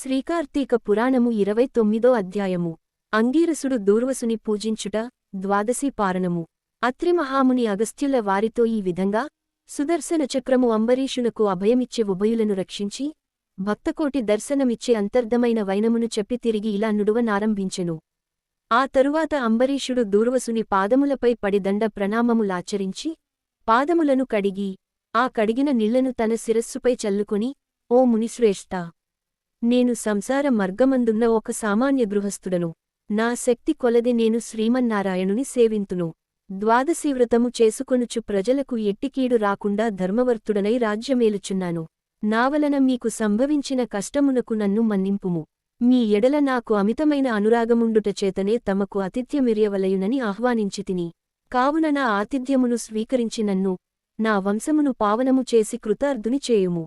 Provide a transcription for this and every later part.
శ్రీకార్తీక పురాణము 29 అధ్యాయము అంగీరసుడు దూర్వసుని పూజించుట ద్వాదశి పారణము అత్రిమహాముని అగస్త్యుల వారితో ఈ విధంగా సుదర్శన చక్రము అంబరీషునకు అభయమిచ్చే ఉభయులను రక్షించి భక్తకోటి దర్శనమిచ్చే అంతర్ధమైన వైనమును చెప్పి తిరిగి ఇలా నుడువనారంభించెను. ఆ తరువాత అంబరీషుడు దూర్వసుని పాదములపై పడి దండ ప్రణామములాచరించి పాదములను కడిగి ఆ కడిగిన నీళ్లను తన శిరస్సుపై చల్లుకొని, ఓ మునిశ్రేష్ఠా! నేను సంసార మార్గమందున్న ఒక సామాన్య గృహస్థుడను. నా శక్తి కొలది నేను శ్రీమన్నారాయణుని సేవింతును. ద్వాదశీవ్రతము చేసుకొనుచు ప్రజలకు ఎట్టికీడు రాకుండా ధర్మవర్తుడనై రాజ్యమేలుచున్నాను. నావలన మీకు సంభవించిన కష్టమునకు నన్ను మన్నింపుము. మీ ఎడల నాకు అమితమైన అనురాగముండుటచేతనే తమకు ఆతిథ్యమిరియవలయునని ఆహ్వానించితిని. కావున నా ఆతిథ్యమును స్వీకరించి నన్ను, నా వంశమును పావనము చేసి కృతార్థుని చేయుము.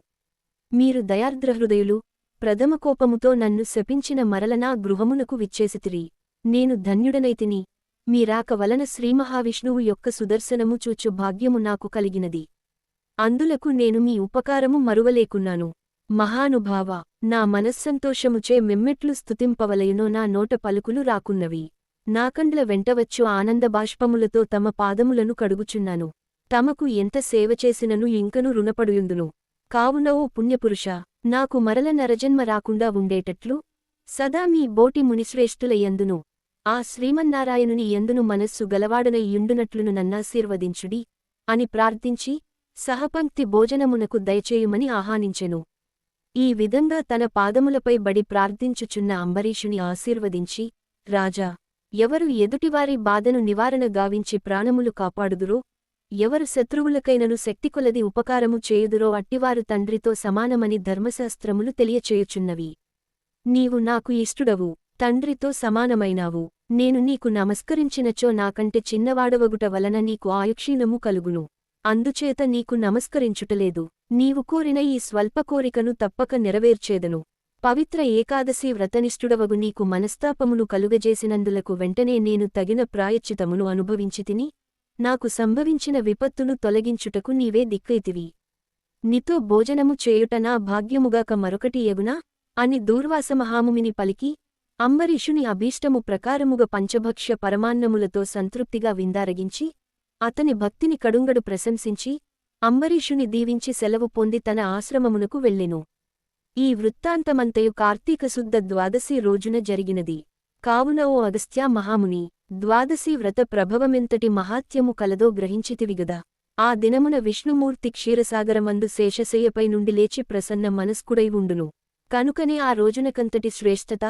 మీరు దయార్ద్రహృదయులు, ప్రథమకోపముతో నన్ను శపించిన మరలనా గృహమునకు విచ్చేసితిరి. నేను ధన్యుడనైతిని. మీరాక వలన శ్రీమహావిష్ణువు యొక్క సుదర్శనము చూచు భాగ్యము నాకు కలిగినది. అందులకు నేను మీ ఉపకారము మరువలేకున్నాను. మహానుభావ, నా మనస్సంతోషముచే మెమ్మెట్లు స్తుతింపవలయునో నా నోట పలుకులు రాకున్నవి. నాకండ్ల వెంటవచ్చు ఆనందబాష్పములతో తమ పాదములను కడుగుచున్నాను. తమకు ఎంత సేవ చేసినను ఇంకను రుణపడుయుందును. కావున ఓ పుణ్యపురుషా, నాకు మరల నరజన్మ రాకుండా ఉండేటట్లు సదా మీ బోటి మునిశ్రేష్ఠుల యందును ఆ శ్రీమన్నారాయణుని యందును మనస్సు గలవాడనై యుండునట్లును నన్నాశీర్వదించుడి అని ప్రార్థించి సహపంక్తి భోజనమునకు దయచేయుమని ఆహ్వానించెను. ఈ విధంగా తన పాదములపై బడి ప్రార్థించుచున్న అంబరీషుని ఆశీర్వదించి, రాజా, ఎవరు ఎదుటివారి బాధను నివారణ గావించి ప్రాణములు కాపాడుదురో, ఎవరు శత్రువులకైనను శక్తికొలది ఉపకారము చేయుదురో అట్టివారు తండ్రితో సమానమని ధర్మశాస్త్రములు తెలియచేయుచున్నవి. నీవు నాకు ఇష్టుడవు, తండ్రితో సమానమైనావు. నేను నీకు నమస్కరించినచో నాకంటే చిన్నవాడవగుట వలన నీకు ఆయుక్షీణము కలుగును. అందుచేత నీకు నమస్కరించుటలేదు. నీవు కోరిన ఈ స్వల్ప కోరికను తప్పక నెరవేర్చేదను. పవిత్ర ఏకాదశి వ్రతనిష్ఠుడవగు నీకు మనస్తాపమును కలుగజేసినందులకు వెంటనే నేను తగిన ప్రాయశ్చితమును అనుభవించితిని. నాకు సంభవించిన విపత్తును తొలగించుటకు నీవే దిక్కైతివి. నీతో భోజనము చేయుట నా భాగ్యముగాక మరొకటి ఎగునా అని దూర్వాసమహామునిని పలికి, అంబరీషుని అభీష్టము ప్రకారముగా పంచభక్ష్య పరమాన్నములతో సంతృప్తిగా విందారగించి, అతని భక్తిని కడుంగడు ప్రశంసించి, అంబరీషుని దీవించి సెలవు పొంది తన ఆశ్రమమునకు వెళ్ళెను. ఈ వృత్తాంతమంతయు కార్తీకశుద్ధ ద్వాదశి రోజున జరిగినది. కావున ఓ అగస్త్యా మహాముని, ద్వాదశి వ్రత ప్రభవమెంతటి మహాత్యము కలదో గ్రహించితివిగదా. ఆ దినమున విష్ణుమూర్తి క్షీరసాగరమందు శేషశయ్యపై నుండి లేచి ప్రసన్న మనస్కుడై ఉండును. కనుకనే ఆ రోజునకంతటి శ్రేష్ఠత,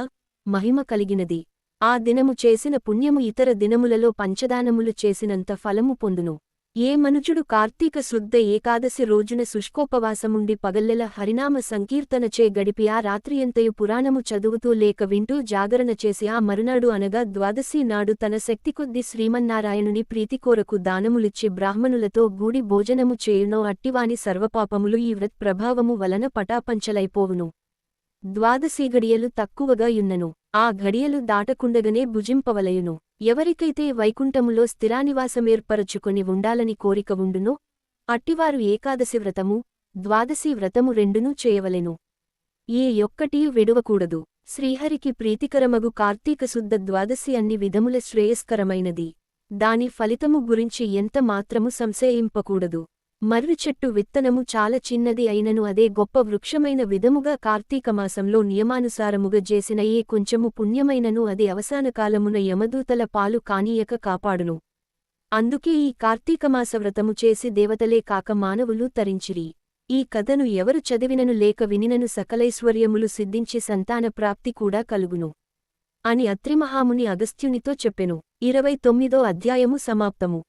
మహిమ కలిగినది. ఆ దినము చేసిన పుణ్యము ఇతర దినములలో పంచదానములు చేసినంత ఫలము పొందును. ఏ మనుజుడు కార్తీక శుద్ధ ఏకాదశి రోజున శుష్కోపవాసముండి పగల్లెల హరినామ సంకీర్తనచే గడిపి ఆ రాత్రియంతయు పురాణము చదువుతూ లేక వింటూ జాగరణ చేసి ఆ మరునాడు అనగా ద్వాదశి నాడు తన శక్తికొద్ది శ్రీమన్నారాయణుని ప్రీతికోరకు దానములిచ్చి బ్రాహ్మణులతో గూడి భోజనము చేయునో అట్టివాని సర్వపాపములు ఈ వ్రత్ ప్రభావము వలన పటాపంచలైపోవును. ద్వాదశి గడియలు తక్కువగా యున్నను. ఆ ఘడియలు దాటకుండగనే భుజింపవలయును. ఎవరికైతే వైకుంఠములో స్థిరానివాసమేర్పరచుకొని ఉండాలని కోరిక ఉండునో అట్టివారు ఏకాదశి వ్రతము, ద్వాదశి వ్రతము రెండునూ చేయవలెను. ఏ యొక్కటియు విడువకూడదు. శ్రీహరికి ప్రీతికరమగు కార్తీకశుద్ధ ద్వాదశి అన్ని విధముల శ్రేయస్కరమైనది. దాని ఫలితము గురించి ఎంత మాత్రము సంశయింపకూడదు. మర్రి చెట్టు విత్తనము చాలా చిన్నది అయినను అదే గొప్ప వృక్షమైన విధముగా కార్తీకమాసంలో నియమానుసారముగా చేసిన ఏ కొంచెము పుణ్యమైనను అది అవసానకాలమున యమదూతల పాలు కానీయక కాపాడును. అందుకే ఈ కార్తీకమాస వ్రతము చేసి దేవతలే కాక మానవులు తరించిరి. ఈ కథను ఎవరు చదివినను లేక వినినను సకలైశ్వర్యములు సిద్ధించి సంతాన ప్రాప్తి కూడా కలుగును అని అత్రిమహాముని అగస్త్యునితో చెప్పెను. 29వ అధ్యాయము సమాప్తము.